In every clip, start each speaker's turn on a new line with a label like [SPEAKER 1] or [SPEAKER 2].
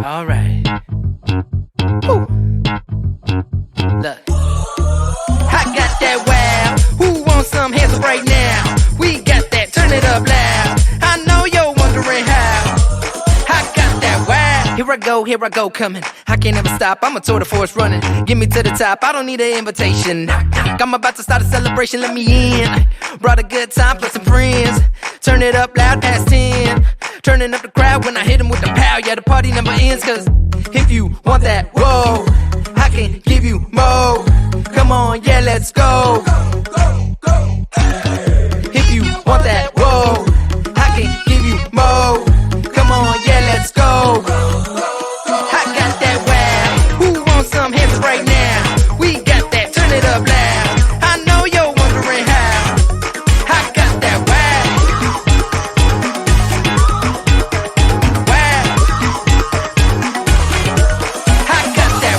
[SPEAKER 1] Alright. Look. I got that wow. Who wants some hands up right now? We got that, turn it up loud. I know you're wondering how. I got that wow. Here I go, coming. I can't ever stop, I'm a tour de force running. Get me to the top, I don't need an invitation. Knock, knock, I'm about to start a celebration, let me in. Brought a good time, plus some friends. Turn it up loud, past 10. Turning up the crowd when I hit them with the pow. Yeah, the party never ends, cause if you want that, whoa, I can give you more. Come on, yeah, let's go. If you want that, whoa, I can give you more. Come on, yeah, let's go. I got that wow. Who wants some hands up right now? We got that, turn it up loud. I know you're wondering how. I got that wow. Wow. I got that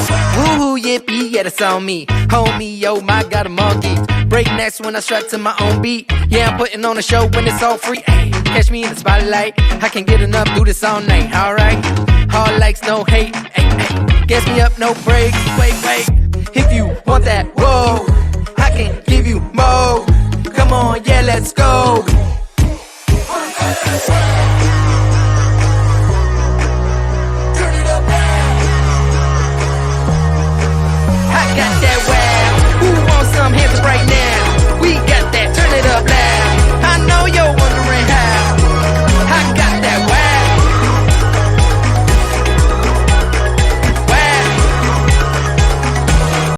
[SPEAKER 1] woo, yippee, yeah, that's on me. Homie, yo, my God, I'm on geeks. Break next when I strut to my own beat. Yeah, I'm putting on a show when it's all free. Ay, catch me in the spotlight. I can't get enough, do this all night. Alright, all likes, no hate. Ay, ay. Gas me up, no breaks. Wait, if you want that, whoa, I can give you more. Come on, yeah, let's go.